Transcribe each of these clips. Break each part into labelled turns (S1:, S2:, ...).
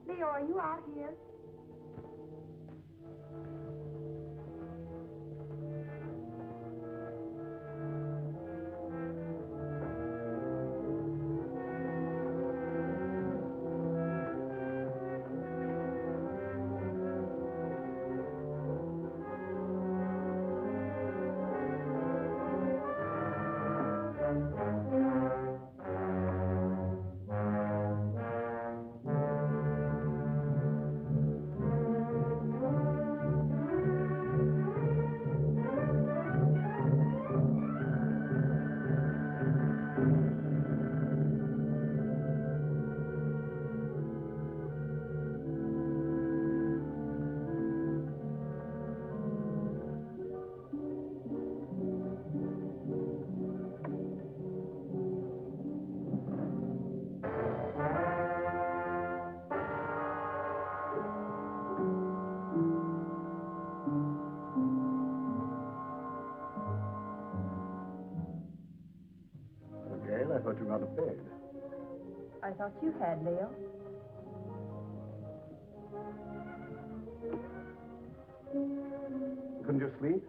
S1: Leo, are you out here?
S2: I thought you were out of bed.
S1: I thought you had, Leo.
S2: Couldn't you sleep?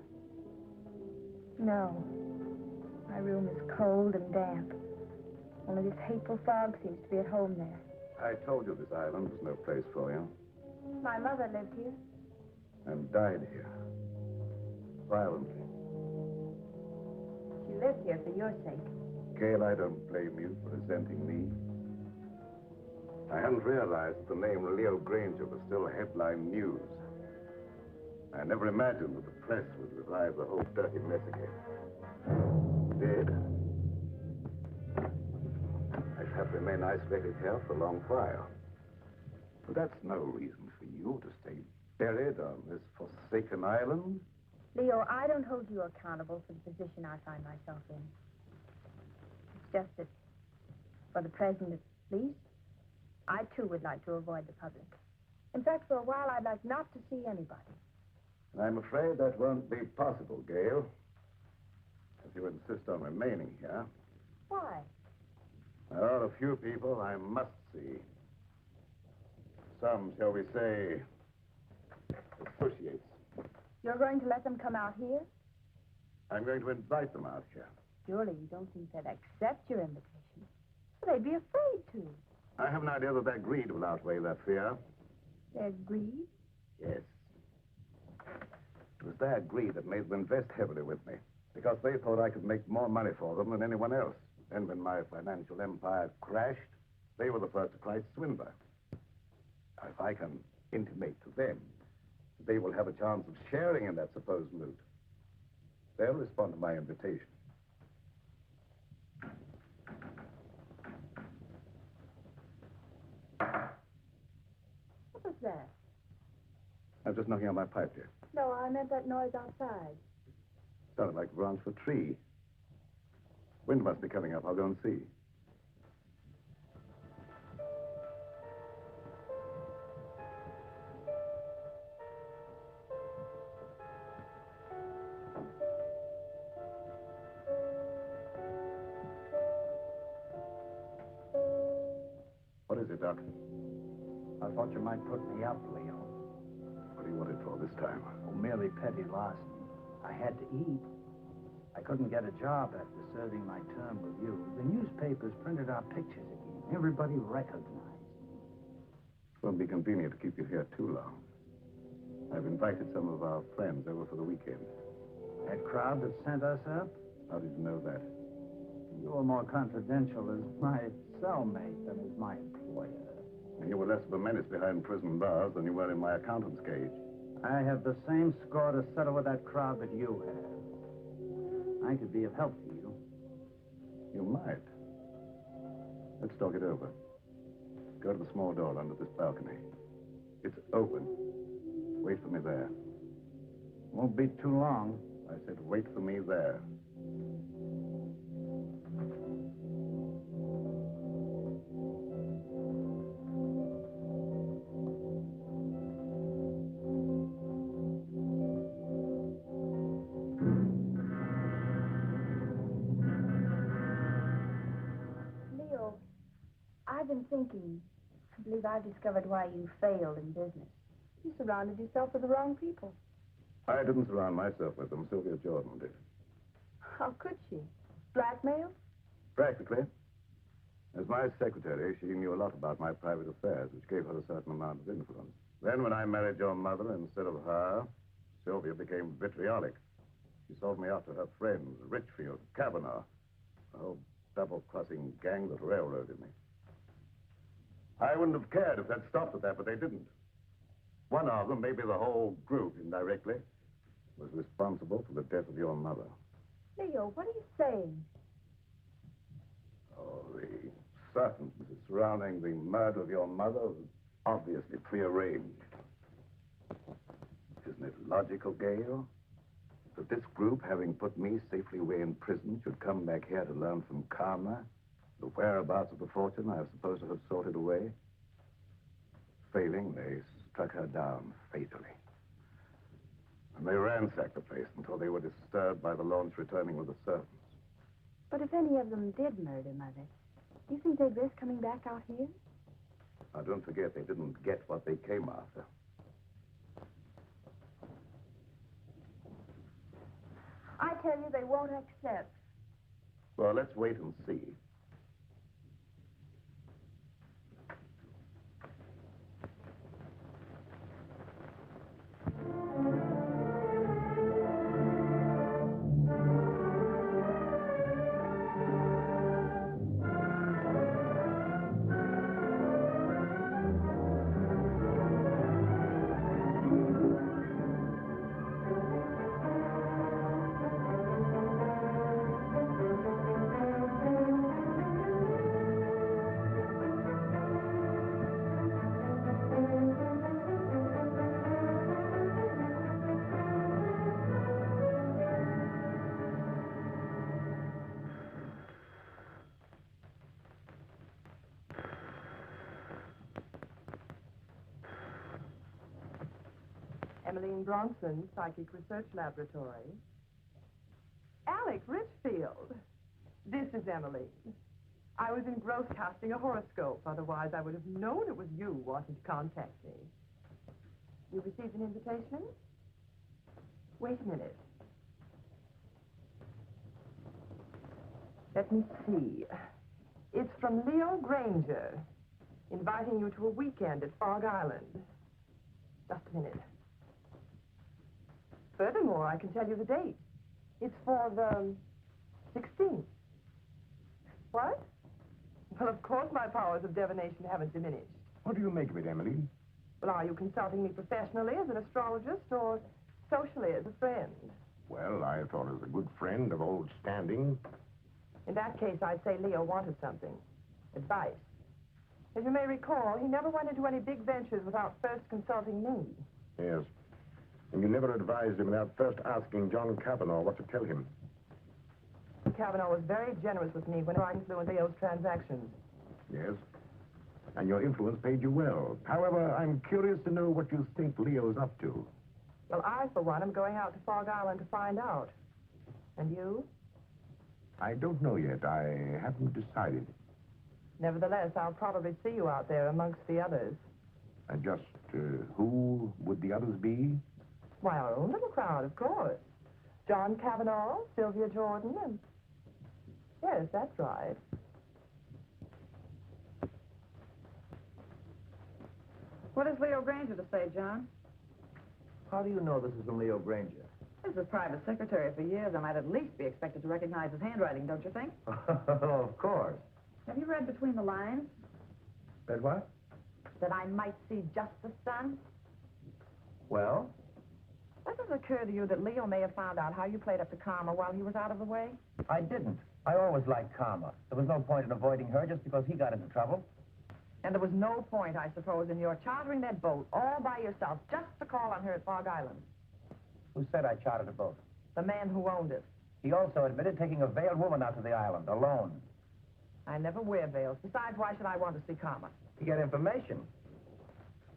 S1: No. My room is cold and damp. Only this hateful fog seems to be at home there.
S2: I told you this island was no place for you.
S1: My mother lived here.
S2: And died here. Violently.
S1: She lived here for your sake.
S2: Gail, I don't blame you for resenting me. I hadn't realized that the name Leo Granger was still headline news. I never imagined that the press would revive the whole dirty mess again. It did. I should have to remain isolated here for a long while. But that's no reason for you to stay buried on this forsaken island.
S1: Leo, I don't hold you accountable for the position I find myself in. It's just that, for the present at least, I too would like to avoid the public. In fact, for a while, I'd like not to see anybody.
S2: I'm afraid that won't be possible, Gail. If you insist on remaining here.
S1: Why?
S2: There are a few people I must see. Some, shall we say, associates.
S1: You're going to let them come out here?
S2: I'm going to invite them out here.
S1: Surely you don't think they'd accept your invitation. Well, they'd be afraid to.
S2: I have an idea that their greed will outweigh their fear.
S1: Their greed?
S2: Yes. It was their greed that made them invest heavily with me, because they thought I could make more money for them than anyone else. And when my financial empire crashed, they were the first to cry swindler. If I can intimate to them that they will have a chance of sharing in that supposed loot, they'll respond to my invitation.
S1: What was that?
S2: I was just knocking on my pipe, dear.
S1: No, I meant that noise outside.
S2: Sounded like the branch of a tree. Wind must be coming up. I'll go and see. What is it, Doc?
S3: I thought you might put me up, Leo.
S2: What do you want it for this time?
S3: Oh, merely petty larceny. I had to eat. I couldn't get a job after serving my term with you. The newspapers printed our pictures again. Everybody recognized me.
S2: It won't be convenient to keep you here too long. I've invited some of our friends over for the weekend.
S3: That crowd that sent us up?
S2: How did you know that?
S3: You were more confidential as my cellmate than as my employer.
S2: And you were less of a menace behind prison bars than you were in my accountant's cage.
S3: I have the same score to settle with that crowd that you have. I could be of help to you.
S2: You might. Let's talk it over. Go to the small door under this balcony. It's open. Wait for me there.
S3: Won't be too long.
S2: I said wait for me there.
S1: I've been thinking. I believe I've discovered why you failed in business. You surrounded yourself with the wrong people.
S2: I didn't surround myself with them. Sylvia Jordan did.
S1: How could she? Blackmail?
S2: Practically. As my secretary, she knew a lot about my private affairs, which gave her a certain amount of influence. Then when I married your mother instead of her, Sylvia became vitriolic. She sold me out to her friends, Richfield, Kavanaugh, a whole double-crossing gang that railroaded me. I wouldn't have cared if they'd stopped at that, but they didn't. One of them, maybe the whole group indirectly, was responsible for the death of your mother.
S1: Leo, what are you saying?
S2: Oh, the circumstances surrounding the murder of your mother was obviously prearranged. Isn't it logical, Gail, that this group, having put me safely away in prison, should come back here to learn from Karma the whereabouts of the fortune I was supposed to have sorted away? Failing, they struck her down fatally. And they ransacked the place until they were disturbed by the launch returning with the servants.
S1: But if any of them did murder Mother, do you think they'd risk coming back out here?
S2: Now, don't forget, they didn't get what they came after.
S1: I tell you, they won't accept.
S2: Well, let's wait and see.
S4: Bronson, Psychic Research Laboratory. Alec Richfield. This is Emily. I was engrossed casting a horoscope. Otherwise, I would have known it was you wanting to contact me. You received an invitation? Wait a minute. Let me see. It's from Leo Granger, inviting you to a weekend at Fog Island. Just a minute. Furthermore, I can tell you the date. It's for the 16th. What? Well, of course my powers of divination haven't diminished.
S5: What do you make of it, Emily?
S4: Well, are you consulting me professionally as an astrologist or socially as a friend?
S5: Well, I thought as a good friend of old standing.
S4: In that case, I'd say Leo wanted something. Advice. As you may recall, he never went into any big ventures without first consulting me.
S5: Yes. And you never advised him without first asking John Kavanaugh what to tell him.
S4: Kavanaugh was very generous with me when I influenced Leo's transactions.
S5: Yes. And your influence paid you well. However, I'm curious to know what you think Leo's up to.
S4: Well, I, for one, am going out to Fog Island to find out. And you?
S5: I don't know yet. I haven't decided.
S4: Nevertheless, I'll probably see you out there amongst the others.
S5: And just who would the others be?
S4: Why, our own little crowd, of course. John Kavanaugh, Sylvia Jordan, and... Yes, that's right.
S6: What has Leo Granger to say, John?
S3: How do you know this is from Leo Granger?
S6: As a private secretary for years, I might at least be expected to recognize his handwriting, don't you think?
S3: Of course.
S6: Have you read between the lines?
S3: Read what?
S6: That I might see just the sun?
S3: Well?
S6: Does it occur to you that Leo may have found out how you played up to Karma while he was out of the way?
S3: I didn't. I always liked Karma. There was no point in avoiding her just because he got into trouble.
S6: And there was no point, I suppose, in your chartering that boat all by yourself just to call on her at Fog Island.
S3: Who said I chartered a boat?
S6: The man who owned it.
S3: He also admitted taking a veiled woman out to the island, alone.
S6: I never wear veils. Besides, why should I want to see Karma?
S3: To get information.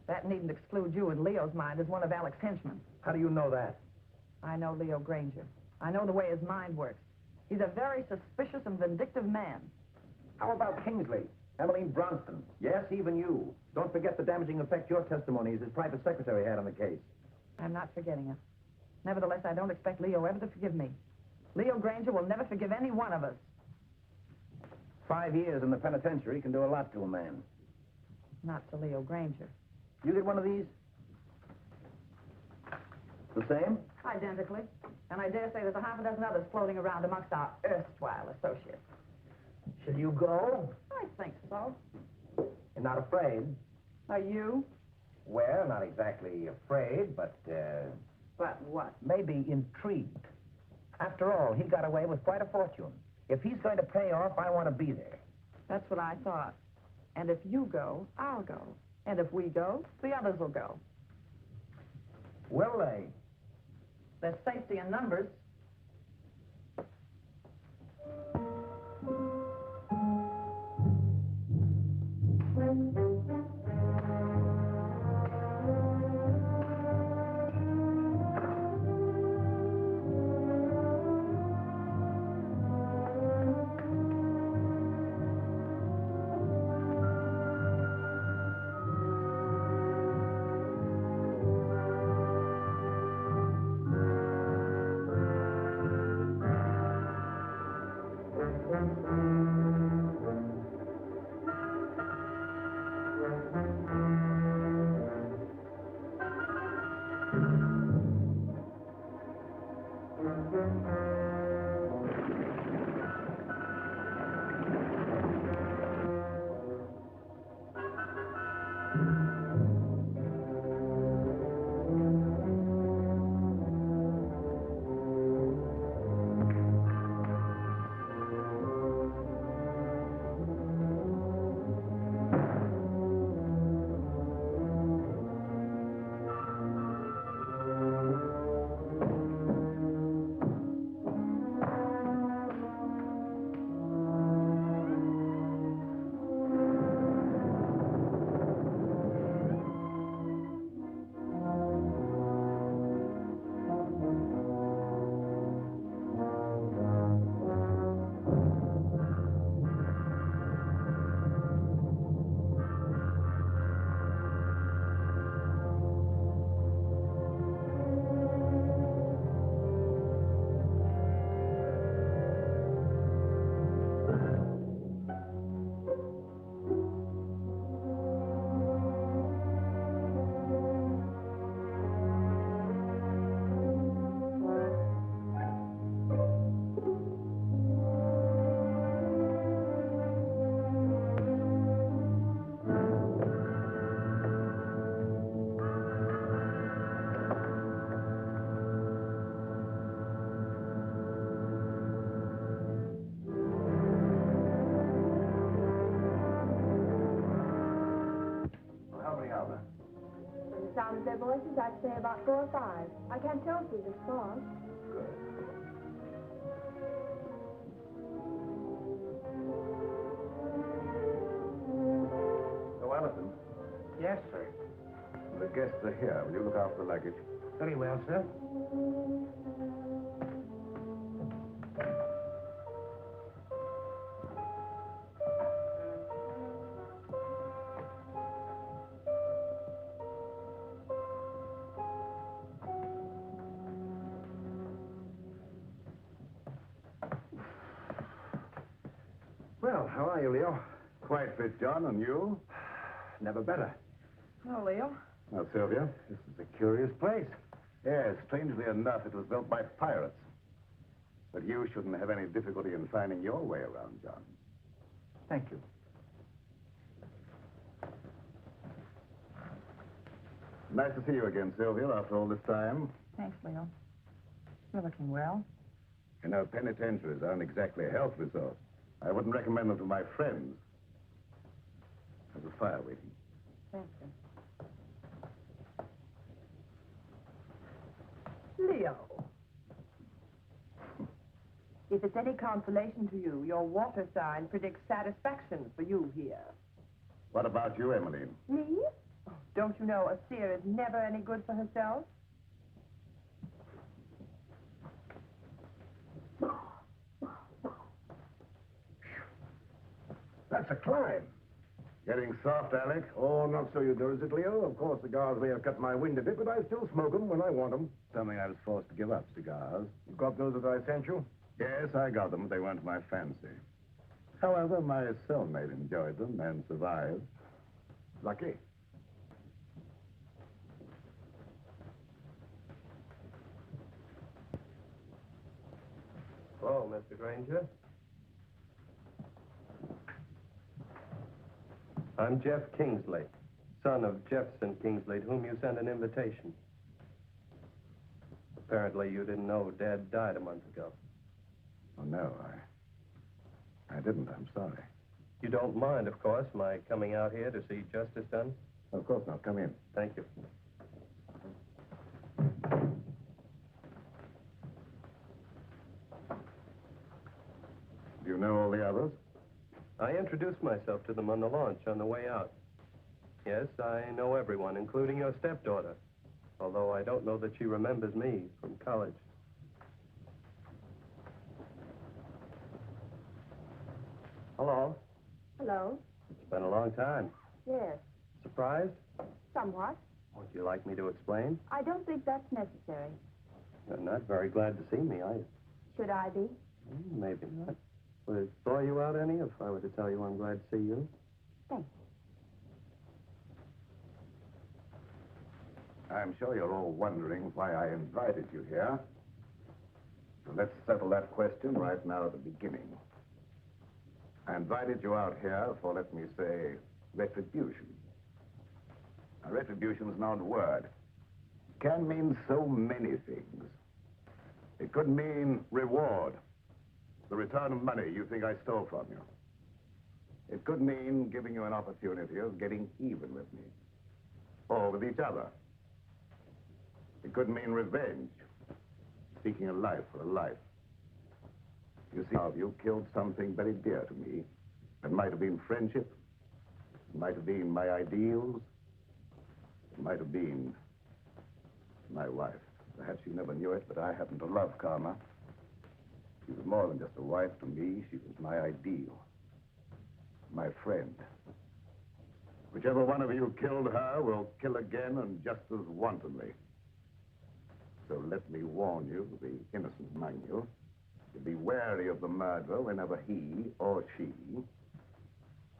S6: That needn't exclude you in Leo's mind as one of Alec's henchmen.
S3: How do you know that?
S6: I know Leo Granger. I know the way his mind works. He's a very suspicious and vindictive man.
S3: How about Kingsley? Emmeline Bronson. Yes, even you. Don't forget the damaging effect your testimony as his private secretary had on the case.
S6: I'm not forgetting it. Nevertheless, I don't expect Leo ever to forgive me. Leo Granger will never forgive any one of us.
S3: 5 years in the penitentiary can do a lot to a man.
S6: Not to Leo Granger.
S3: You get one of these? The same?
S6: Identically. And I dare say there's a half a dozen others floating around amongst our erstwhile associates.
S3: Shall you go?
S6: I think so.
S3: You're not afraid?
S6: Are you?
S3: Well, not exactly afraid, but,
S6: But what?
S3: maybe intrigued. After all, he got away with quite a fortune. If he's going to pay off, I want to be there.
S6: That's what I thought. And if you go, I'll go. And if we go, the others will go.
S3: Will they?
S6: There's safety in numbers.
S1: Sound of their voices, I'd say about 4 or 5. I can't tell through this fog.
S2: So, Allison,
S3: Yes, sir.
S2: the guests are here. Will you look after the luggage?
S3: Very well, sir. Well, how are you, Leo?
S2: Quite fit, John, and you?
S3: Never better.
S6: Hello, Leo.
S2: Now, Sylvia, this is a curious place. Yes, strangely enough, it was built by pirates. But you shouldn't have any difficulty in finding your way around, John.
S3: Thank you.
S2: Nice to see you again, Sylvia, after all this time.
S6: Thanks, Leo. You're looking well.
S2: You know, penitentiaries aren't exactly a health resort. I wouldn't recommend them to my friends. There's a fire waiting.
S6: Thank you.
S4: Leo. If it's any consolation to you, your water sign predicts satisfaction for you here.
S2: What about you, Emmeline?
S4: Me? Oh, don't you know a seer is never any good for herself?
S5: That's a climb.
S2: Getting soft, Alec?
S5: Oh, not so Eudoris it, Leo. Of course, cigars may have cut my wind a bit, but I still smoke them when I want them.
S2: Something I was forced to give up, cigars.
S5: You got those that I sent you?
S2: Yes, I got them, but they weren't my fancy. However, my cellmate enjoyed them and survived.
S5: Lucky.
S7: Hello, Mr. Granger. I'm Jeff Kingsley, son of Jefferson Kingsley, to whom you sent an invitation. Apparently, you didn't know Dad died a month ago.
S2: Oh, no, I didn't. I'm sorry.
S7: You don't mind, of course, my coming out here to see justice done?
S2: Of course not. Come in.
S7: Thank you.
S2: Do you know all the others?
S7: I introduced myself to them on the launch on the way out. Yes, I know everyone, including your stepdaughter, although I don't know that she remembers me from college. Hello.
S1: Hello?
S7: It's been a long time.
S1: Yes,
S7: Surprised?
S1: somewhat.
S7: Would you like me to explain?
S1: I don't think that's necessary.
S7: You're not very glad to see me, are you?
S1: Should I be?
S7: Maybe not. Would it bore you out any if I were to tell you I'm glad to see you?
S1: Thanks.
S2: I'm sure you're all wondering why I invited you here. So let's settle that question right now at the beginning. I invited you out here for, let me say, retribution. Now, retribution is an odd word. It can mean so many things. It could mean reward, the return of money you think I stole from you. It could mean giving you an opportunity of getting even with me, or with each other. It could mean revenge, seeking a life for a life. You see, you killed something very dear to me. It might have been friendship. It might have been my ideals. It might have been my wife. Perhaps you never knew it, but I happen to love Karma. She was more than just a wife to me. She was my ideal, my friend. Whichever one of you killed her will kill again and just as wantonly. So let me warn you, the innocent among you, to be wary of the murderer whenever he or she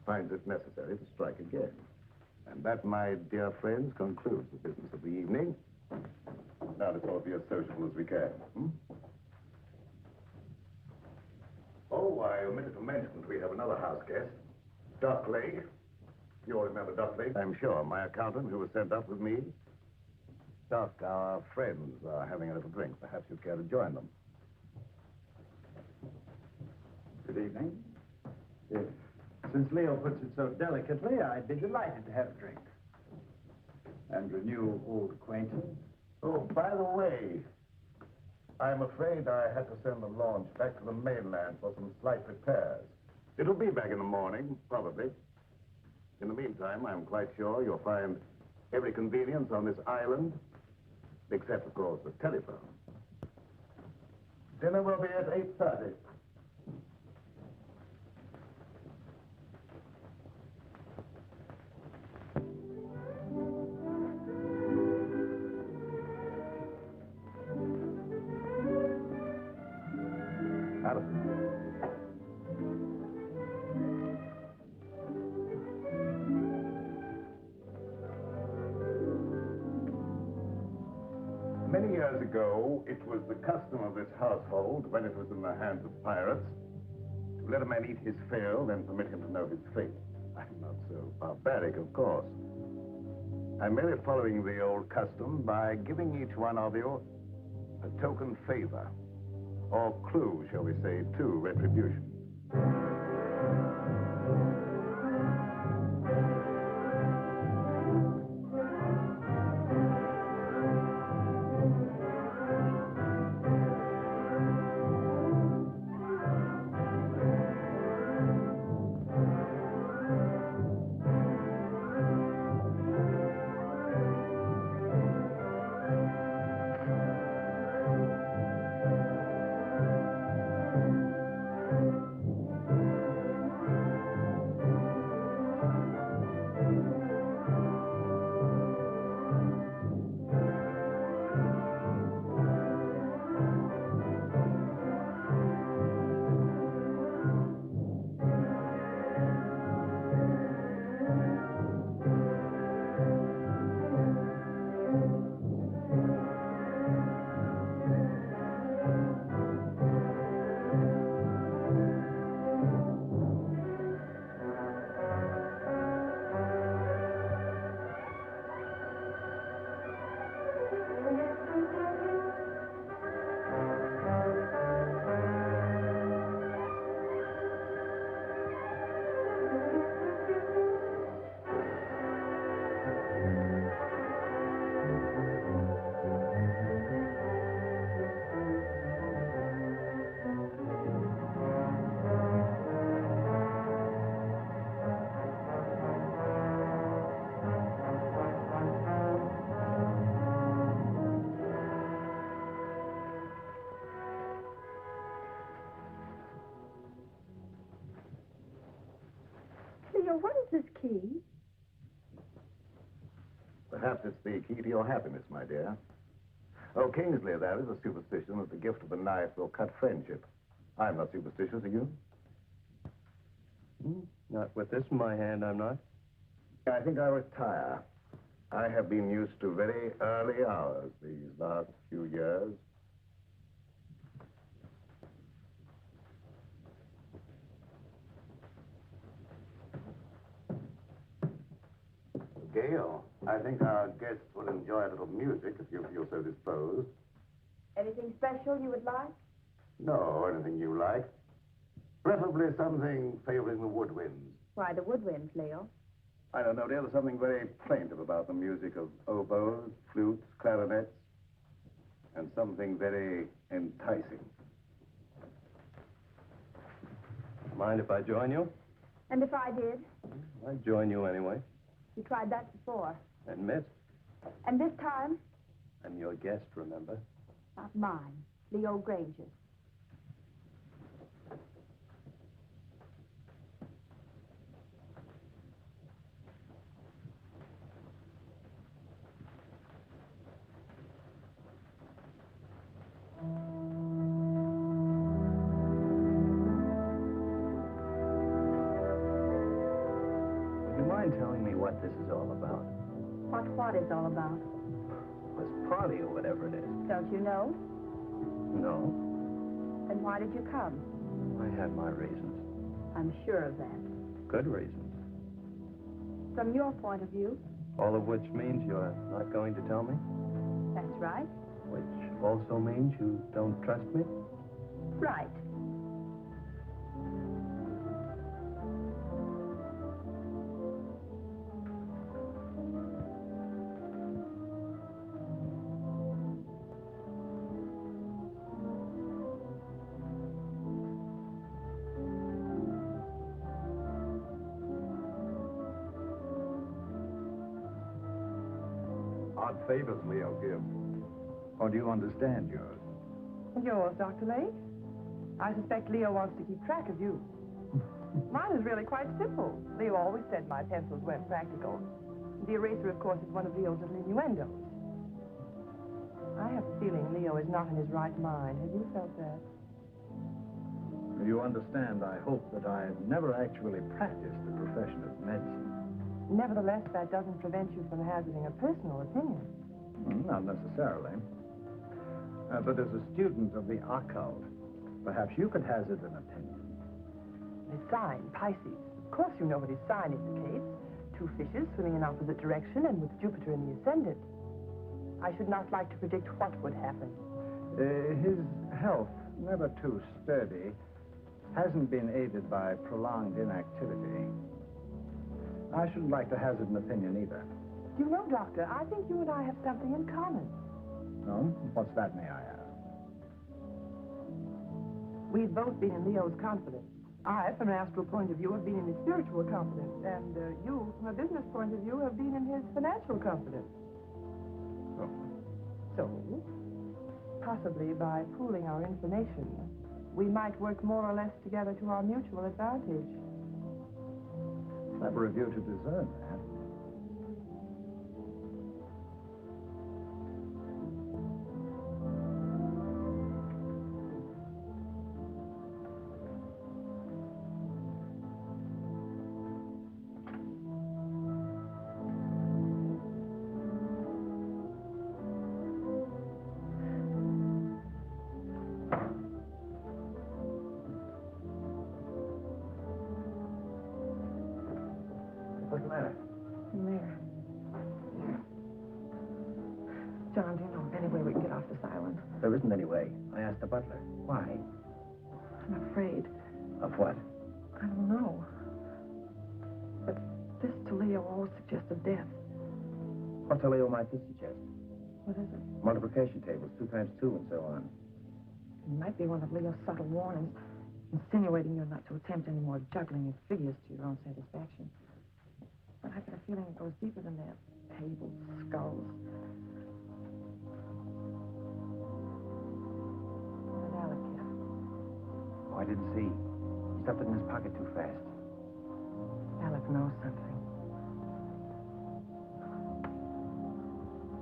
S2: finds it necessary to strike again. And that, my dear friends, concludes the business of the evening. Now let's all be as sociable as we can. Oh, I omitted to mention that we have another house guest, Doc Lake. You all remember Doc Lake? I'm sure. My accountant who was sent up with me. Doc, our friends are having a little drink. Perhaps you'd care to join them.
S3: Good evening. Yes. Since Leo puts it so delicately, I'd be delighted to have a drink. And renew old acquaintance.
S2: Oh, by the way, I'm afraid I had to send the launch back to the mainland for some slight repairs. It'll be back in the morning, probably. In the meantime, I'm quite sure you'll find every convenience on this island, except, of course, the telephone. Dinner will be at 8:30. Many years ago, it was the custom of this household, when it was in the hands of pirates, to let a man eat his fill, then permit him to know his fate. I'm not so barbaric, of course. I'm merely following the old custom by giving each one of you a token favor, or clue, shall we say, to retribution.
S1: Leo, what is this key?
S2: Perhaps it's the key to your happiness, my dear. Oh, Kingsley, there is a superstition that the gift of a knife will cut friendship. I'm not superstitious, are you?
S7: Not with this in my hand, I'm not.
S2: I think I'll retire. I have been used to very early hours these last few years. Gail, I think our guests will enjoy a little music if you feel so disposed.
S1: Anything special you would like?
S2: No, anything you like. Preferably something favoring the woodwinds.
S1: Why, the woodwinds, Leo.
S2: I don't know, dear. There's something very plaintive about the music of oboes, flutes, clarinets, and something very enticing.
S7: Mind if I join you?
S1: And if I did?
S7: I'd join you anyway.
S1: You tried that before.
S7: And missed.
S1: And this time?
S7: I'm your guest, remember?
S1: Not mine. Leo Granger.
S3: Would you mind telling me what this is all about?
S1: What is all about?
S3: This party or whatever it is.
S1: Don't you know?
S3: No,
S1: Then why did you come?
S3: I had my reasons.
S1: I'm sure of that.
S7: Good reasons.
S1: From your point of view,
S7: All of which means you're not going to tell me?
S1: that's right.
S7: Which also means you don't trust me?
S1: Right.
S2: Odd favors Leo gives.
S3: Or do you understand yours?
S4: Yours, Dr. Lake? I suspect Leo wants to keep track of you. Mine is really quite simple. Leo always said my pencils weren't practical. The eraser, of course, is one of Leo's little innuendos. I have a feeling Leo is not in his right mind. Have you felt that?
S3: You understand, I hope that I've never actually practiced the profession of medicine.
S4: Nevertheless, that doesn't prevent you from hazarding a personal opinion.
S3: Not necessarily. But as a student of the occult, perhaps you could hazard an opinion.
S4: His sign, Pisces. Of course you know what his sign indicates. Two fishes swimming in opposite direction and with Jupiter in the ascendant. I should not like to predict what would happen.
S3: His health, never too sturdy, hasn't been aided by prolonged inactivity. I shouldn't like to hazard an opinion either.
S4: You know, Doctor, I think you and I have something in common.
S3: No? What's that, may I ask?
S4: We've both been in Leo's confidence. I, from an astral point of view, have been in his spiritual confidence. And you, from a business point of view, have been in his financial confidence.
S3: Oh.
S4: So, possibly by pooling our information, we might work more or less together to our mutual advantage.
S3: Clever of you to discern that. What's the matter?
S6: There. John, do you know of any way we can get off this island?
S3: There isn't any way. I asked the butler. Why?
S6: I'm afraid.
S3: Of what?
S6: I don't know. But this to Leo always suggested death.
S3: What to Leo might this suggest?
S6: What is it?
S3: Multiplication tables, 2 times 2, and so on.
S6: It might be one of Leo's subtle warnings, insinuating you're not to attempt any more juggling of figures to your own satisfaction. But I get a feeling it goes deeper than that. Tables, skulls. What did Alec get?
S3: Oh, I didn't see. He stuffed it in his pocket too fast.
S6: Alec know something.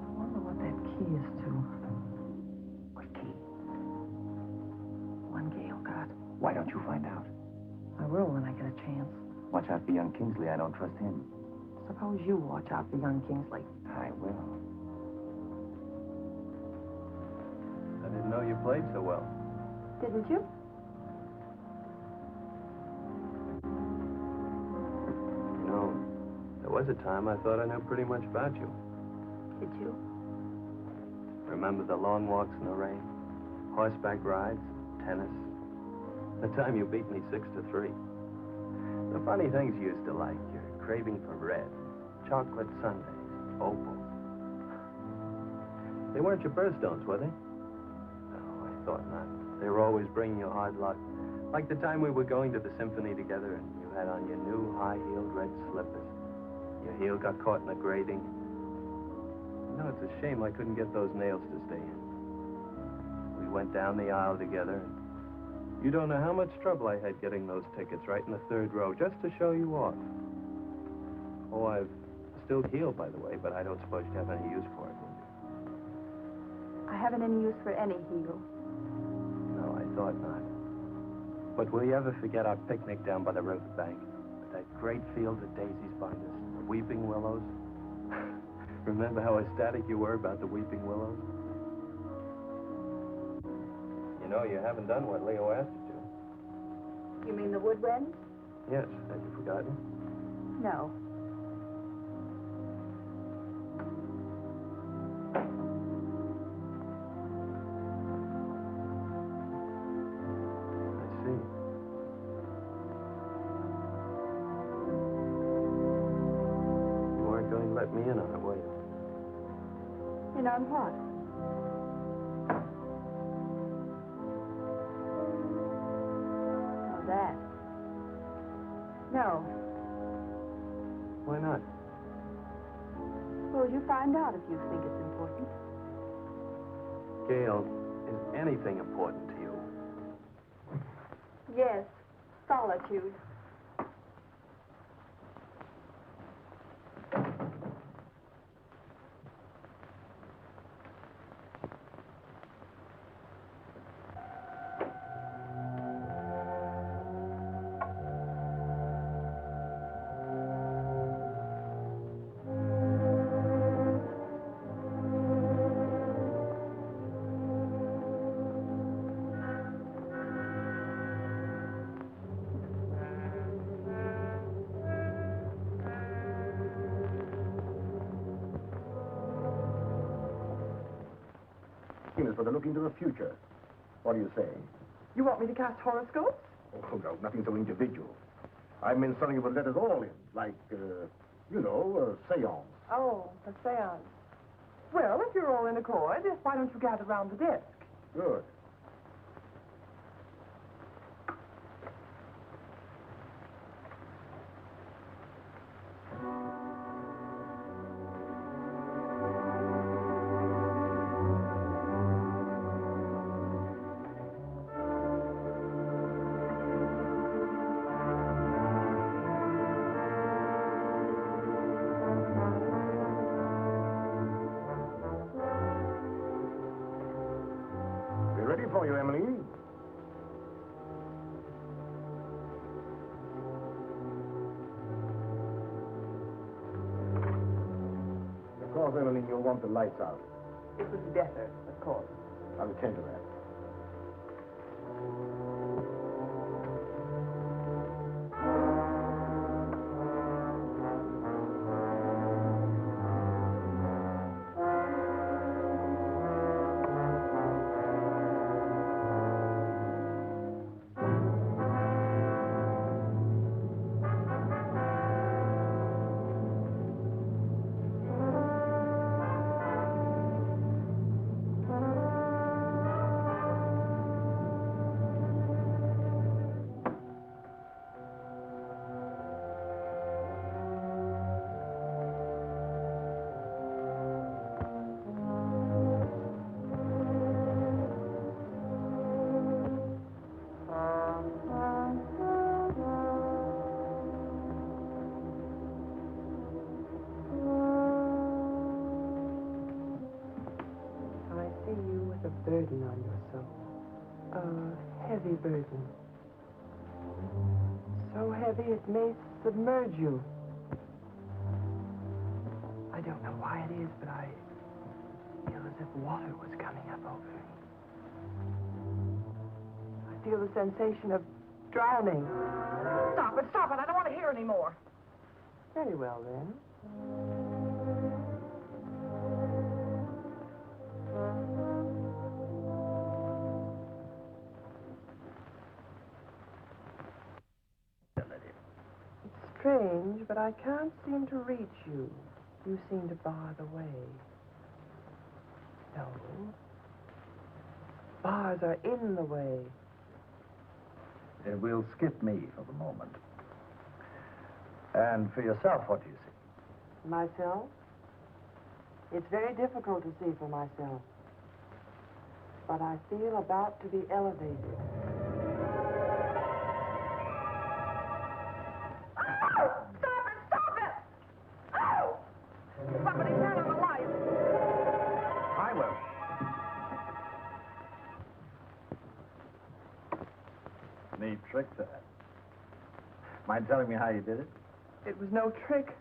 S6: I wonder what that key is to.
S3: What key?
S6: One Gail got.
S3: Why don't you find out?
S6: I will when I get a chance.
S3: Watch out for young Kingsley. I don't trust him.
S6: Suppose you watch out for young Kingsley.
S3: I will.
S7: I didn't know you played so well.
S1: Didn't you?
S7: You know, there was a time I thought I knew pretty much about you.
S1: Did you?
S7: Remember the long walks in the rain? Horseback rides? Tennis? The time you beat me 6-3. The funny things you used to like. Your craving for red. Chocolate sundaes. Opals. They weren't your birthstones, were they? No, I thought not. They were always bringing you hard luck. Like the time we were going to the symphony together and you had on your new high-heeled red slippers. Your heel got caught in the grating. You know, it's a shame I couldn't get those nails to stay in. We went down the aisle together. And you don't know how much trouble I had getting those tickets right in the third row just to show you off. Oh, I've still healed, by the way, but I don't suppose you have any use for it, would you?
S1: I haven't any use for any heel.
S7: No, I thought not. But will you ever forget our picnic down by the riverbank? With that great field of daisies behind us, the weeping willows? Remember how ecstatic you were about the weeping willows? You know, you haven't done what Leo asked you to.
S1: You mean the woodwind?
S7: Yes, have you forgotten?
S1: No.
S7: I see. You weren't going to let me in on it, were you?
S1: In on what? Oh, that. No.
S7: Why not?
S1: Suppose you find out if you think it's important.
S7: Gail, is anything important to you?
S1: Yes. Solitude.
S5: For the look into the future. What do you say?
S4: You want me to cast horoscopes?
S5: Oh, no, nothing so individual. I meant something that would let us all in, like, you know, a seance.
S4: Oh, a seance. Well, if you're all in accord, why don't you gather round the desk?
S5: Good. For you, Emily. Of course, Emily, you'll want the lights out.
S4: It would be better, of course.
S5: I'll attend to that.
S4: burden on your soul. A heavy burden. So heavy it may submerge you. I don't know why it is, but I feel as if water was coming up over me. I feel the sensation of drowning.
S6: Stop it, stop it. I don't want to hear any more.
S4: Very well, then. It's strange, but I can't seem to reach you. You seem to bar the way. No. Bars are in the way.
S3: We'll skip me for the moment. And for yourself, what do you see?
S4: Myself? It's very difficult to see for myself. But I feel about to be elevated.
S6: Oh! Stop it! Stop it! Oh! Somebody turn on the light.
S3: I will. Neat trick, sir. Mind telling me how you did it?
S4: It was no trick.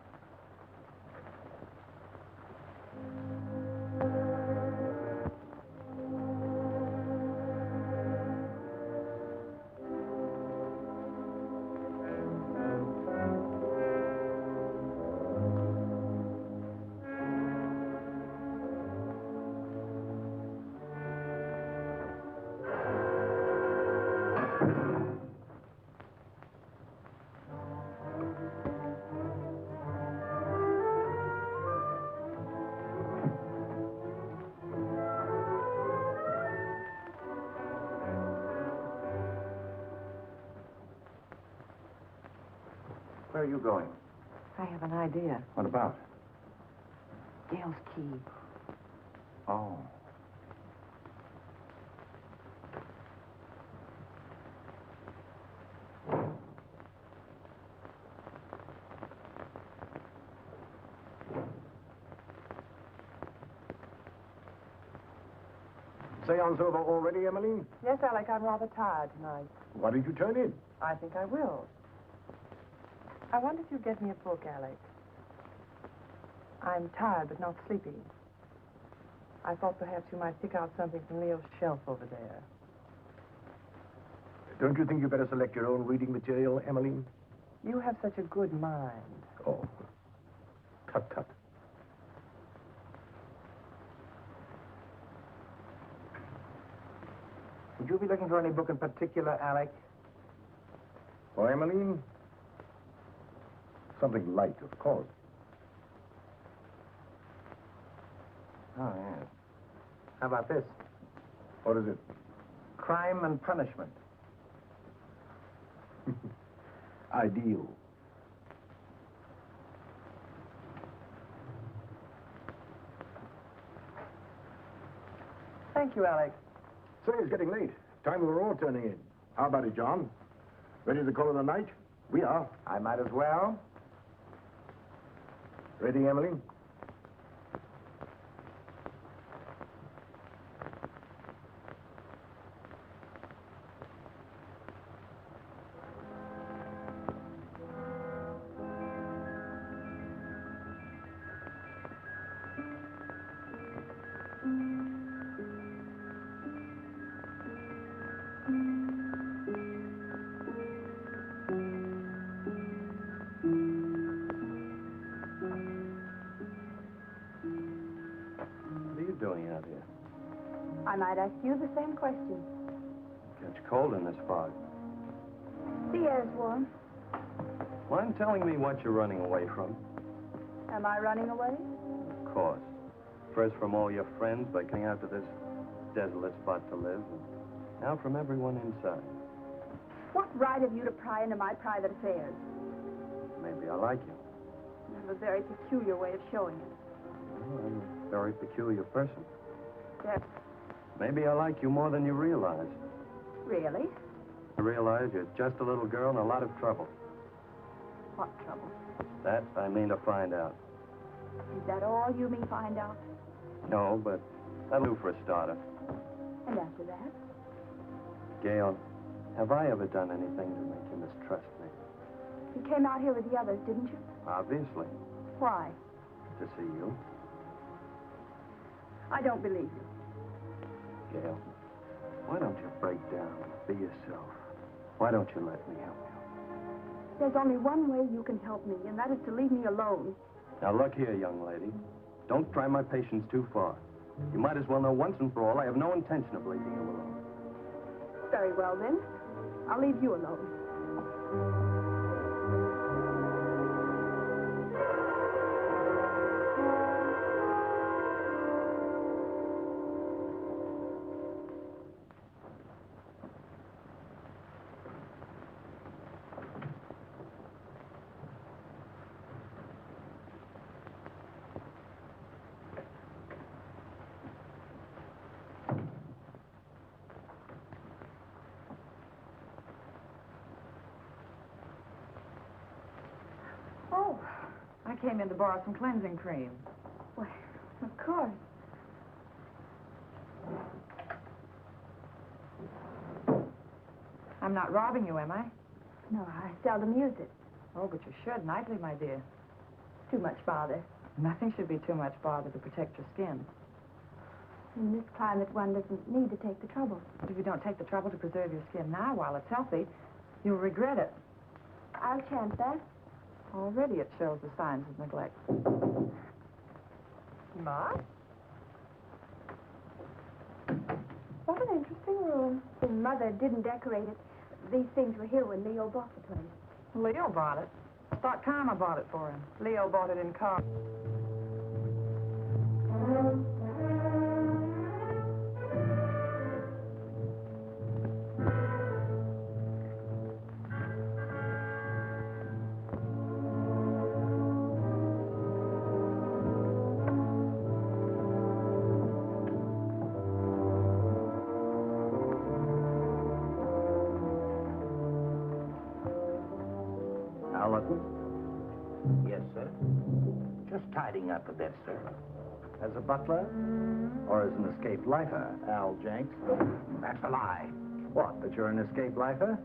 S3: Where are you going?
S6: I have an idea.
S3: What about?
S6: Gail's key.
S3: Oh. Seance over already, Emmeline?
S4: Yes, Alec, I'm rather tired tonight.
S3: Why did you turn in?
S4: I think I will. I wonder if you'd get me a book, Alec. I'm tired, but not sleepy. I thought perhaps you might pick out something from Leo's shelf over there.
S5: Don't you think you better select your own reading material, Emmeline?
S4: You have such a good mind.
S5: Oh. Tut, tut.
S3: Would you be looking for any book in particular, Alec?
S5: For Emmeline? Something light, of course.
S3: Oh, yes. How about this?
S5: What is it?
S3: Crime and Punishment.
S5: Ideal.
S4: Thank you, Alec.
S5: Say, it's getting late. Time we were all turning in. How about it, John? Ready to call it a night? We are.
S3: I might as well.
S5: Ready, Emmeline?
S7: Doing out here?
S1: I might ask you the same question.
S7: Gets cold in this fog.
S1: The air's warm.
S7: Mind telling me what you're running away from?
S1: Am I running away?
S7: Of course. First from all your friends by coming out to this desolate spot to live, and now from everyone inside.
S1: What right have you to pry into my private affairs?
S7: Maybe I like you.
S1: You have a very peculiar way of showing it.
S7: Well, I'm a very peculiar person.
S1: Yes.
S7: Maybe I like you more than you realize.
S1: Really?
S7: I realize you're just a little girl in a lot of trouble.
S1: What trouble?
S7: That I mean to find out.
S1: Is that all you mean find out?
S7: No, but that'll do for a starter.
S1: And after that?
S7: Gail, have I ever done anything to make you mistrust me?
S1: You came out here with the others, didn't you?
S7: Obviously.
S1: Why?
S7: To see you.
S1: I don't believe you.
S7: Gail, why don't you break down and be yourself? Why don't you let me help you?
S1: There's only one way you can help me, and that is to leave me alone.
S7: Now, look here, young lady. Don't try my patience too far. You might as well know once and for all I have no intention of leaving you alone.
S1: Very well, then. I'll leave you alone.
S6: Oh, I came in to borrow some cleansing cream.
S1: Why, of course.
S6: I'm not robbing you, am I?
S1: No, I seldom use it.
S6: Oh, but you should nightly, my dear.
S1: Too much bother.
S6: Nothing should be too much bother to protect your skin.
S1: In this climate, one doesn't need to take the trouble.
S6: If you don't take the trouble to preserve your skin now while it's healthy, you'll regret it.
S1: I'll chance that.
S6: Already it shows the signs of neglect.
S4: Ma? What an interesting room.
S1: His mother didn't decorate it. These things were here when Leo bought the place.
S6: Leo bought it. I thought Karma bought it for him.
S4: Leo bought it in car.
S3: Alec? Yes, sir. Just tidying up a bit, sir. As a butler? Or as an escaped lifer, Al Jenks? That's a lie. What, that you're an escaped lifer?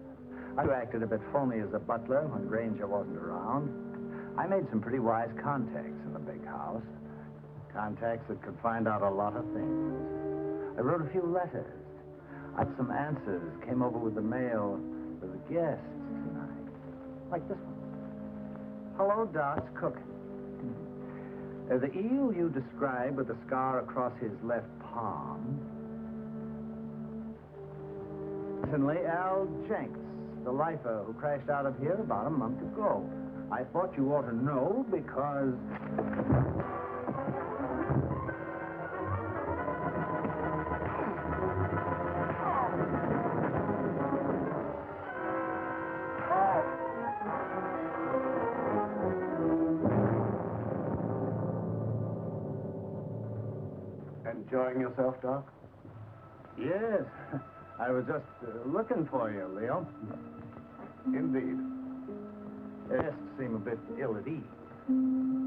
S3: I acted a bit phony as a butler when Granger wasn't around. I made some pretty wise contacts in the big house. Contacts that could find out a lot of things. I wrote a few letters. I had some answers, came over with the mail for the guests tonight. Like this one. Hello, Doc, it's cooking. The eel you described with the scar across his left palm. Recently, Al Jenks, the lifer who crashed out of here about a month ago. I thought you ought to know because...
S2: Enjoying yourself, Doc?
S3: Yes, I was just looking for you, Leo.
S2: Indeed.
S3: Guests seem a bit ill at ease.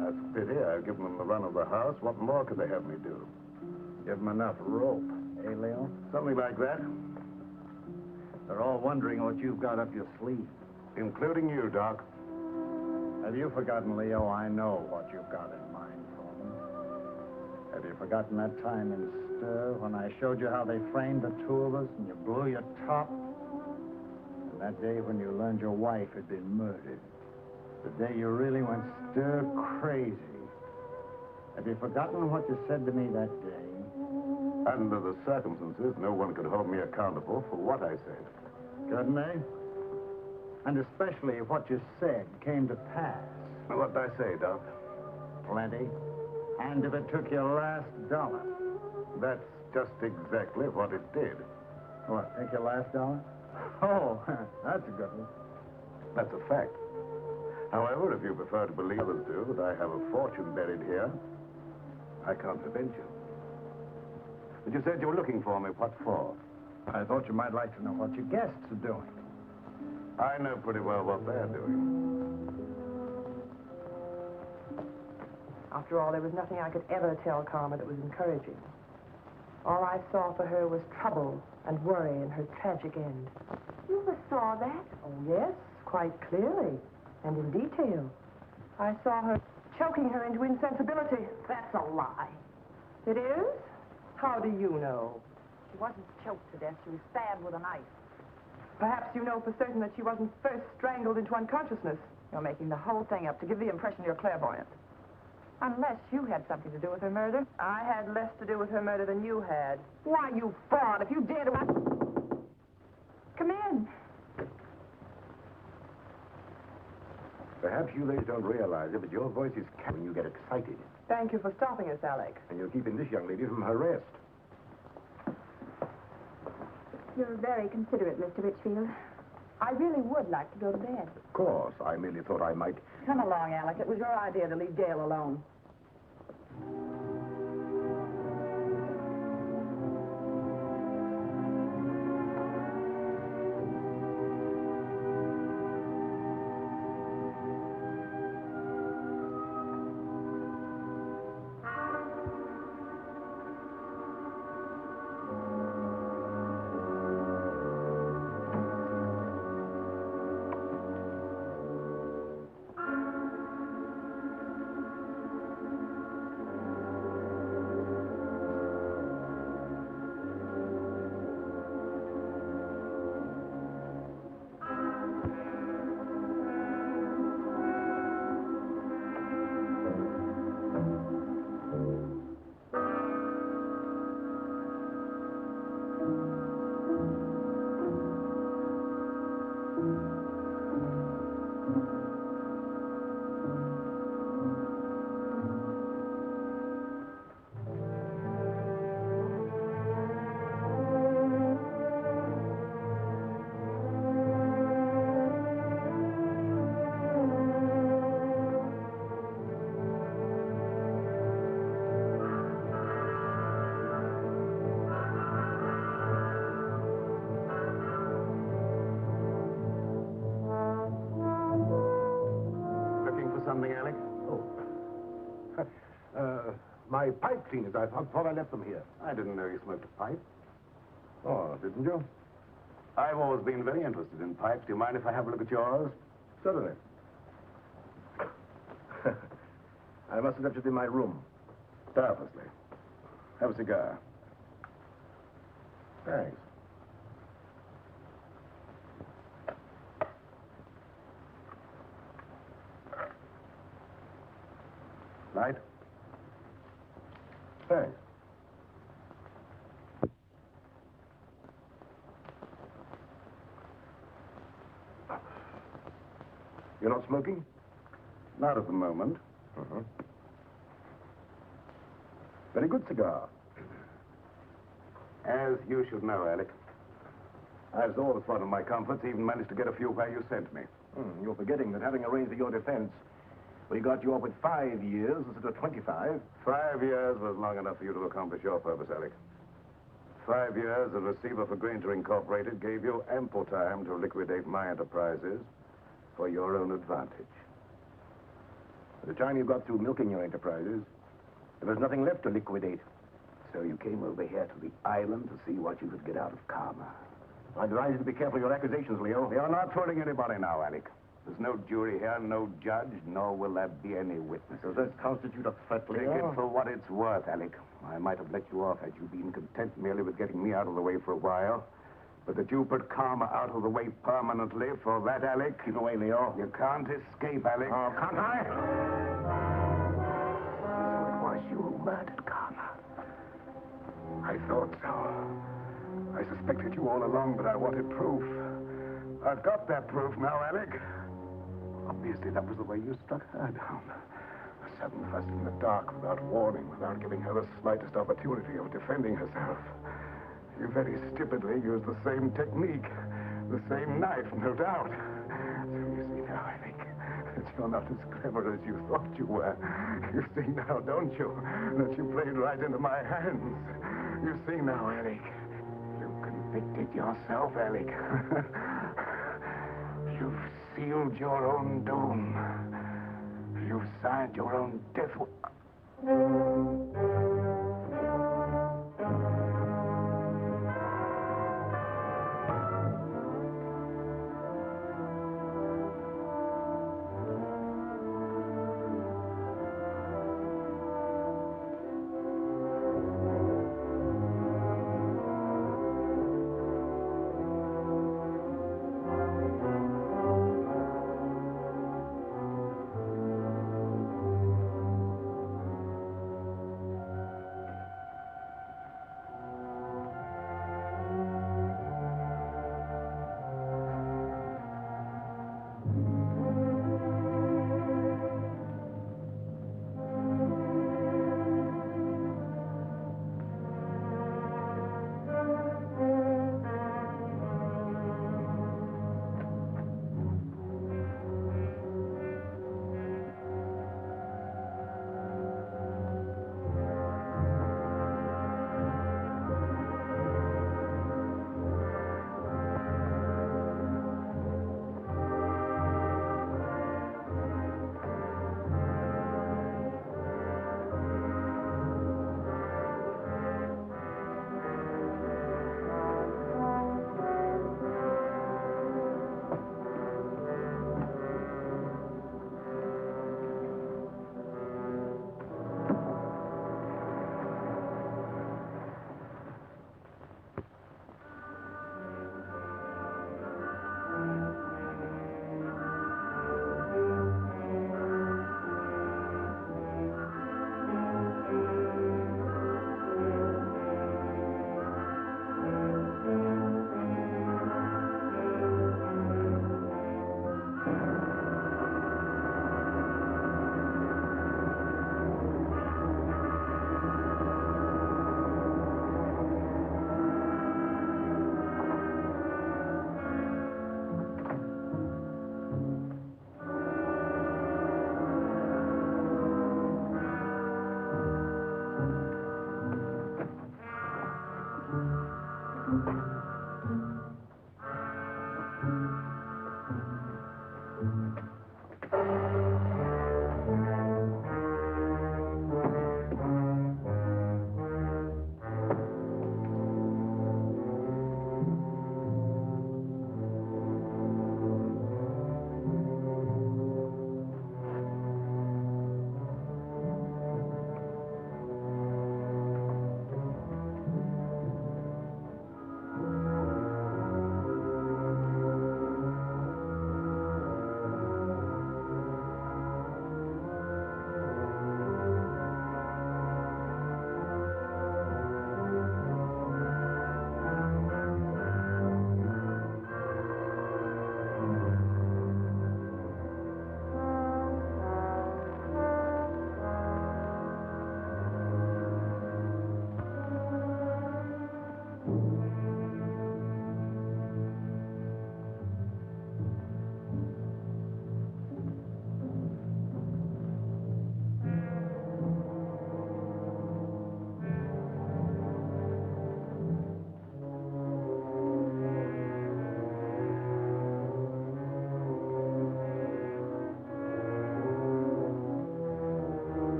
S2: That's a pity. I've given them the run of the house. What more could they have me do?
S3: Give them enough rope, eh, Leo?
S2: Something like that.
S3: They're all wondering what you've got up your sleeve.
S2: Including you, Doc.
S3: Have you forgotten, Leo? I know what you've got in mind for them. Have you forgotten that time in Stir when I showed you how they framed the two of us and you blew your top? And that day when you learned your wife had been murdered. The day you really went stir crazy. Have you forgotten what you said to me that day?
S2: Under the circumstances, no one could hold me accountable for what I said.
S3: Couldn't they? And especially if what you said came to pass.
S2: What did I say, Doc?
S3: Plenty. And if it took your last dollar.
S2: That's just exactly what it did.
S3: What, take your last dollar? Oh, that's a good one.
S2: That's a fact. However, if you prefer to believe others do that I have a fortune buried here, I can't prevent you. But you said you were looking for me. What for?
S3: I thought you might like to know what your guests are doing.
S2: I know pretty well what they're doing.
S4: After all, there was nothing I could ever tell Karma that was encouraging. All I saw for her was trouble and worry and her tragic end.
S1: You foresaw that?
S4: Oh, yes, quite clearly and in detail. I saw her choking her into insensibility.
S6: That's a lie.
S4: It is? How do you know?
S6: She wasn't choked to death. She was stabbed with a knife.
S4: Perhaps you know for certain that she wasn't first strangled into unconsciousness.
S6: You're making the whole thing up to give the impression you're clairvoyant. Unless you had something to do with her murder.
S4: I had less to do with her murder than you had.
S6: Why, you fraud, if you dare to...
S1: Come in.
S5: Perhaps you ladies don't realize it, but your voice is when you get excited.
S4: Thank you for stopping us, Alec.
S5: And you're keeping this young lady from her rest.
S1: You're very considerate, Mr. Richfield. I really would like to go to bed.
S5: Of course, I merely thought I might.
S6: Come along, Alec. It was your idea to leave Gail alone.
S5: Something, Alec? Oh. My pipe cleaners. I thought I left them here.
S2: I didn't know you smoked a pipe.
S5: Oh, didn't you?
S2: I've always been very interested in pipes. Do you mind if I have a look at yours?
S5: Certainly. I must have left it in my room.
S2: Purposely. Have a cigar.
S5: Thanks.
S2: Light?
S5: Thanks. You're not smoking?
S2: Not at the moment.
S5: Uh-huh. Very good cigar.
S2: As you should know, Alec. As always one of my comforts, even managed to get a few where you sent me.
S5: You're forgetting that having arranged for your defense, we got you off with 5 years instead of 25.
S2: 5 years was long enough for you to accomplish your purpose, Alec. 5 years as receiver for Granger Incorporated gave you ample time to liquidate my enterprises for your own advantage.
S5: By the time you got through milking your enterprises, there was nothing left to liquidate.
S2: So you came over here to the island to see what you could get out of karma.
S5: I advise you to be careful of your accusations, Leo.
S2: You're not fooling anybody now, Alec. There's no jury here, no judge, nor will there be any witnesses.
S5: Does that constitute a threat,
S2: Take
S5: Leo?
S2: it for what it's worth, Alec. I might have let you off had you been content merely with getting me out of the way for a while. But that you put karma out of the way permanently, for that, Alec...
S5: Keep away, Leo.
S2: You can't escape, Alec.
S5: Oh, can't I?
S2: So it was you who murdered karma. I thought so. I suspected you all along, but I wanted proof. I've got that proof now, Alec. Obviously, that was the way you struck her down. A sudden thrust in the dark, without warning, without giving her the slightest opportunity of defending herself. You very stupidly used the same technique, the same knife, no doubt. So you see now, Alec, that you're not as clever as you thought you were. You see now, don't you, that you played right into my hands. You see now, Alec. You convicted yourself, Alec. You've sealed your own doom. You've signed your own death.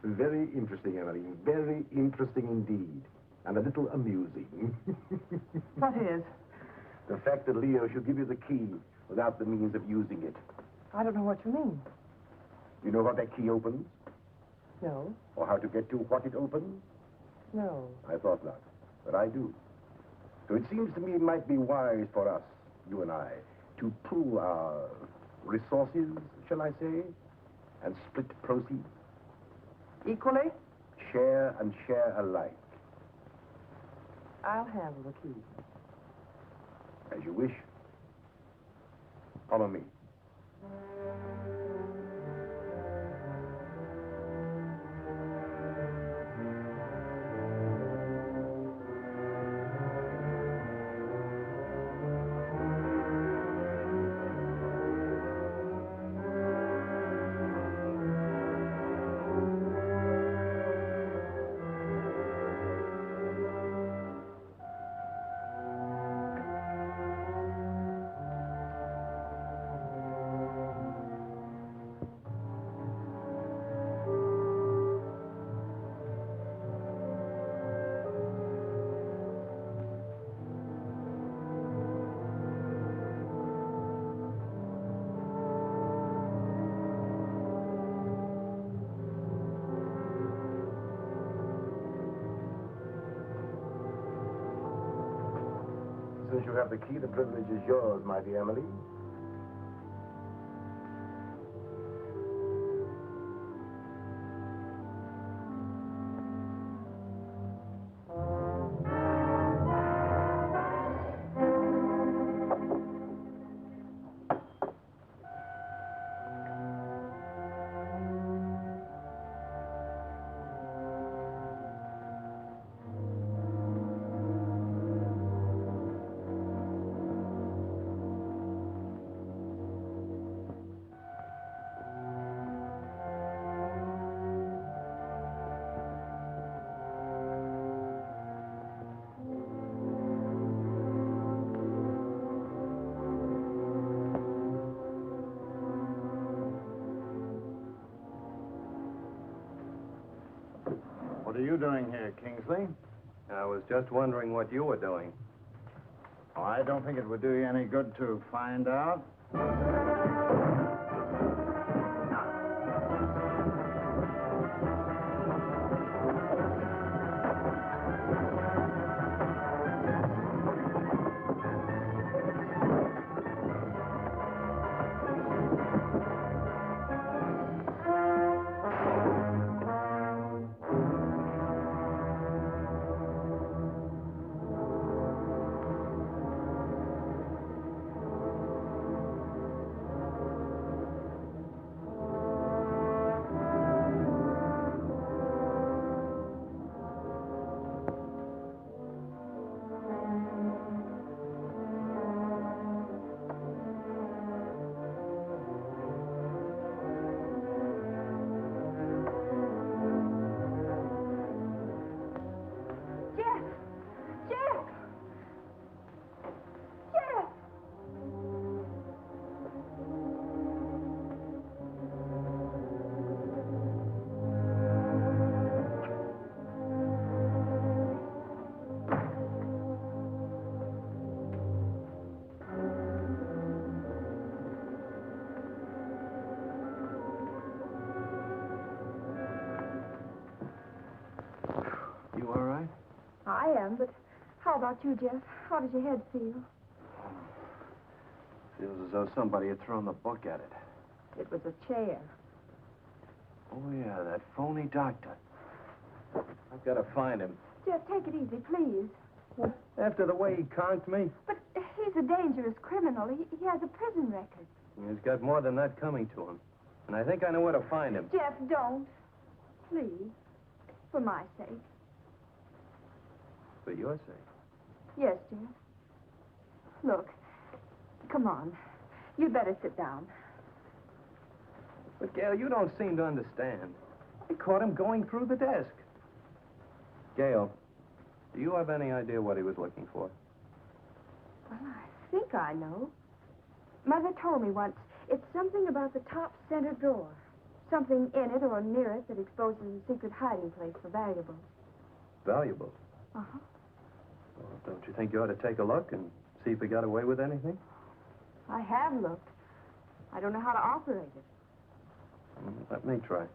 S5: Very interesting, Emmeline. Very interesting indeed. And a little amusing.
S4: What is?
S5: The fact that Leo should give you the key without the means of using it.
S4: I don't know what you mean.
S5: You know what that key opens?
S4: No.
S5: Or how to get to what it opens?
S4: No.
S5: I thought not, but I do. So it seems to me it might be wise for us, you and I, to pool our resources, shall I say, and split proceeds.
S4: Equally?
S5: Share and share alike.
S4: I'll handle the key.
S5: As you wish. Follow me. Since you have the key, the privilege is yours, my dear Emily.
S3: What are you doing here, Kingsley?
S7: I was just wondering what you were doing.
S3: Oh, I don't think it would do you any good to find out.
S7: You all right?
S1: I am, but how about you, Jeff? How does your head feel?
S7: Feels as though somebody had thrown the book at it.
S1: It was a chair.
S7: Oh, yeah, that phony doctor. I've got to find him.
S1: Jeff, take it easy, please.
S7: After the way he conked me,
S1: But he's a dangerous criminal. He has a prison record.
S7: he's got more than that coming to him. And I think I know where to find him.
S1: Jeff, don't. Please. For my sake.
S7: For your sake.
S1: Yes, Jeff. Look, come on. You'd better sit down.
S7: But, Gail, you don't seem to understand. I caught him going through the desk. Gail, do you have any idea what he was looking for?
S1: Well, I think I know. Mother told me once. It's something about the top center drawer. Something in it or near it that exposes a secret hiding place for valuables.
S7: Valuable.
S1: Uh-huh.
S7: Well, don't you think you ought to take a look and see if we got away with anything?
S1: I have looked. I don't know how to operate it.
S7: Let me try.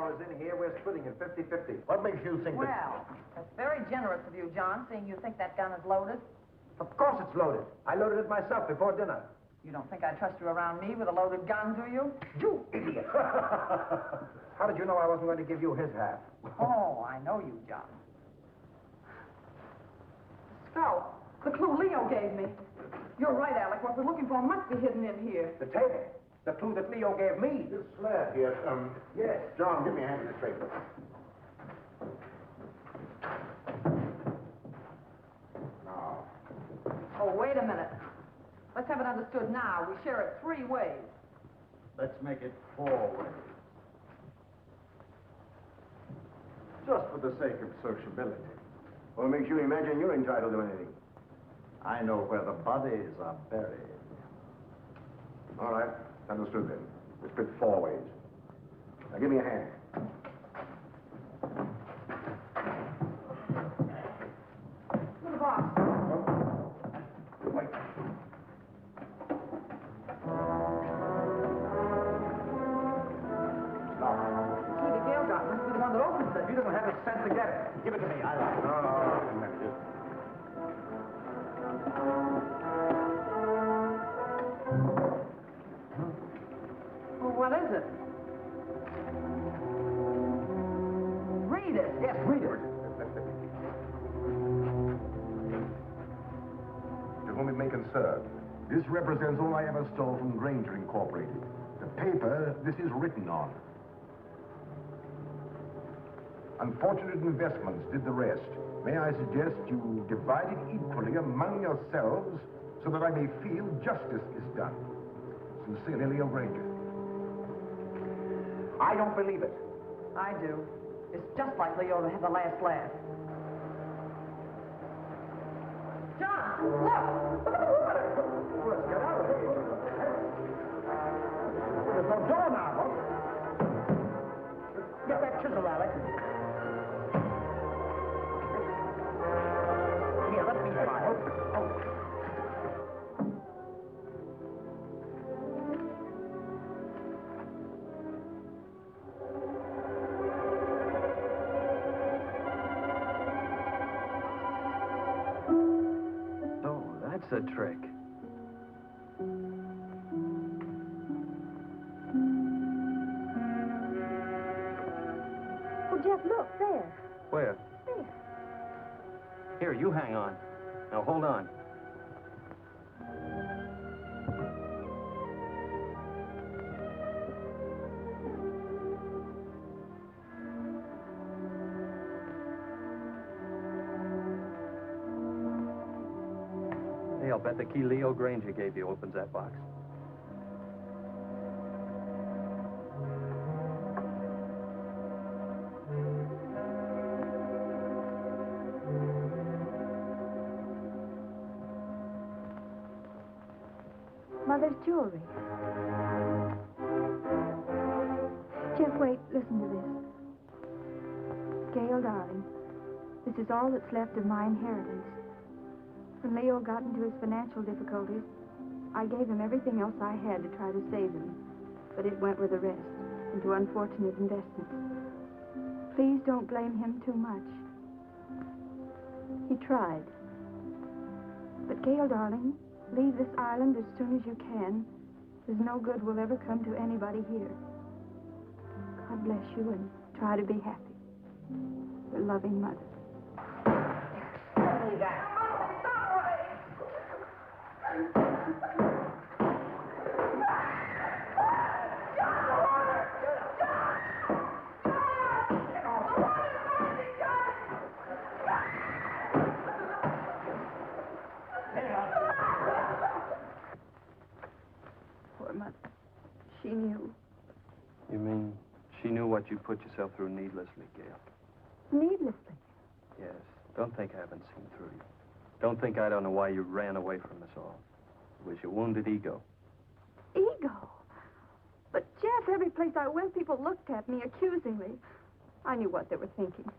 S3: In here, we're splitting it 50-50. What makes you think
S6: Well, that's very generous of you, John, seeing you think that gun is loaded.
S3: Of course it's loaded. I loaded it myself before dinner.
S6: You don't think I trust you around me with a loaded gun, do you?
S3: You idiot! How did you know I wasn't going to give you his half?
S6: Oh, I know you, John. Scout, the clue Leo gave me. You're right, Alec. What we're looking for must be hidden in here.
S3: The table. The clue that Leo gave me.
S2: This slab here,
S3: Yes.
S2: John, give me a hand with this paper. Now.
S6: Oh, wait a minute. Let's have it understood now. We share it 3 ways.
S5: Let's make it 4 ways. Just for the sake of sociability.
S3: What makes you imagine you're entitled to anything?
S5: I know where the bodies are buried.
S2: All right. Understood then. We split 4 ways. Now give me a hand.
S6: To the box.
S2: Wait.
S6: See, the Gale got must be the one that opens it.
S3: He doesn't have the sense to get it. Give it to me. I like it.
S2: No, manage it.
S6: What is it? Read it.
S3: Yes, read it.
S2: To whom it may concern, this represents all I ever stole from Granger Incorporated. The paper this is written on. Unfortunate investments did the rest. May I suggest you divide it equally among yourselves so that I may feel justice is done. Sincerely, Leo Granger.
S3: I don't believe it.
S6: I do. It's just like Leo to have the last laugh. John, look! Look at the water!
S3: Let's get out of here. There's no door now, huh? Get that chisel, Alec. Here, let me try it. Oh.
S7: That's a trick.
S1: Oh, Jeff, look, there.
S7: Where?
S1: There.
S7: Here, you hang on. Now, hold on. Hey, I'll bet the key Leo Granger gave you opens that box.
S1: Mother's jewelry. Jeff, wait, listen to this. Gail, darling, this is all that's left of my inheritance. When Leo got into his financial difficulties, I gave him everything else I had to try to save him. But it went with the rest, into unfortunate investments. Please don't blame him too much. He tried. But Gail, darling, leave this island as soon as you can. There's no good will ever come to anybody here. God bless you and try to be happy. Your loving mother. Poor mother. She knew.
S7: You mean she knew what you put yourself through needlessly, Gail?
S1: Needlessly.
S7: Yes. Don't think I haven't seen through you. Don't think I don't know why you ran away from us all. It was your wounded ego.
S1: Ego? But, Jeff, every place I went, people looked at me accusingly. I knew what they were thinking.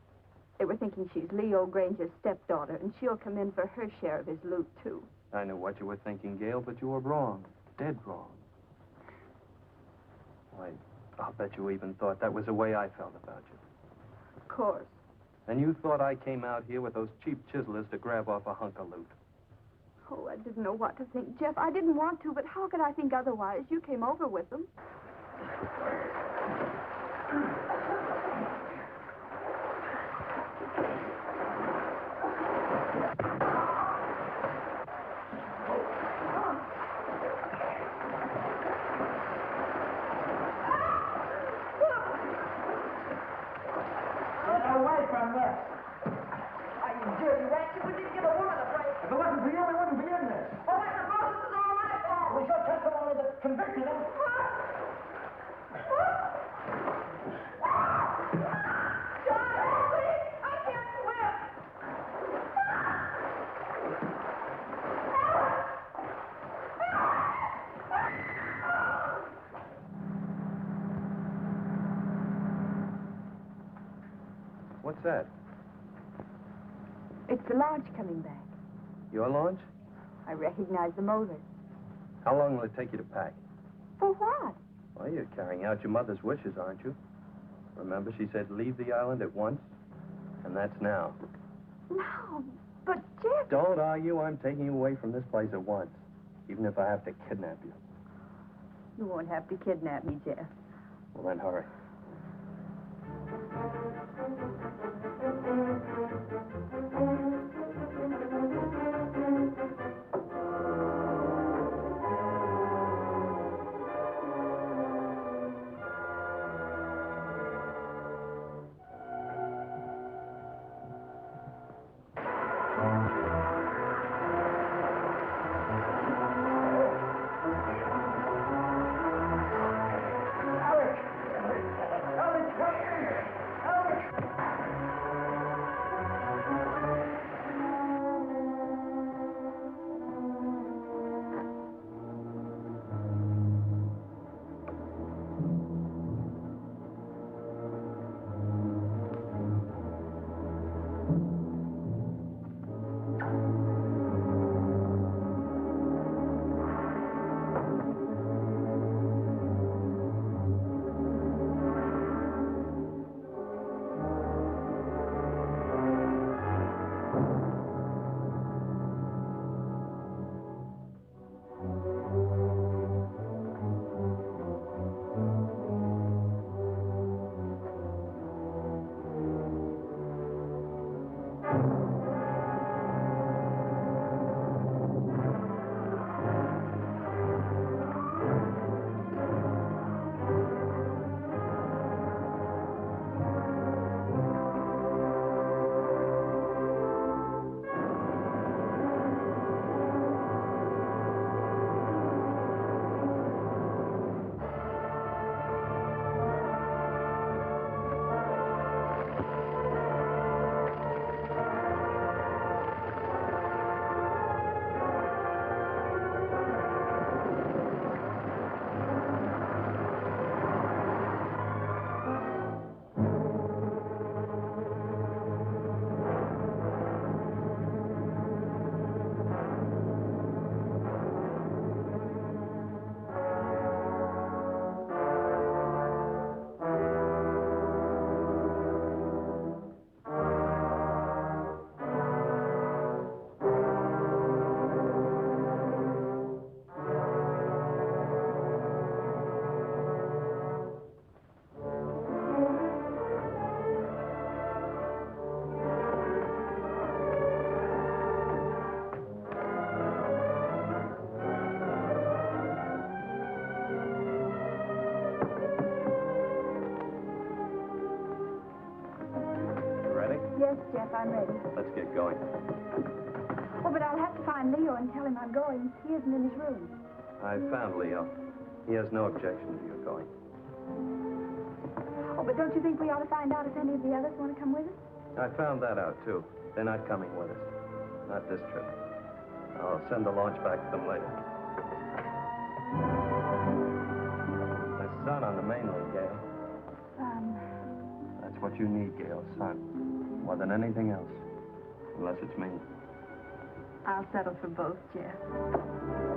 S1: They were thinking she's Leo Granger's stepdaughter, and she'll come in for her share of his loot, too.
S7: I know what you were thinking, Gail, but you were wrong. Dead wrong. Why, I'll bet you even thought that was the way I felt about you.
S1: Of course.
S7: And you thought I came out here with those cheap chiselers to grab off a hunk of loot.
S1: Oh, I didn't know what to think, Jeff. I didn't want to, but how could I think otherwise? You came over with them.
S7: What's that?
S1: It's the launch coming back.
S7: Your launch?
S1: I recognize the motor.
S7: How long will it take you to pack?
S1: For what?
S7: Well, you're carrying out your mother's wishes, aren't you? Remember, she said leave the island at once? And that's now.
S1: No, but Jeff...
S7: Don't argue. I'm taking you away from this place at once. Even if I have to kidnap you.
S1: You won't have to kidnap me, Jeff.
S7: Well, then hurry.
S1: Yes, Jeff, I'm ready.
S7: Let's get going.
S1: Oh, but I'll have to find Leo and tell him I'm going. He isn't in his room.
S7: I found Leo. He has no objection to your going.
S1: Oh, but don't you think we ought to find out if any of the others want to come with us?
S7: I found that out, too. They're not coming with us. Not this trip. I'll send the launch back to them later. The sun on the mainland, Gail. That's what you need, Gail, sun. More than anything else. Unless it's me.
S1: I'll settle for both, Jeff.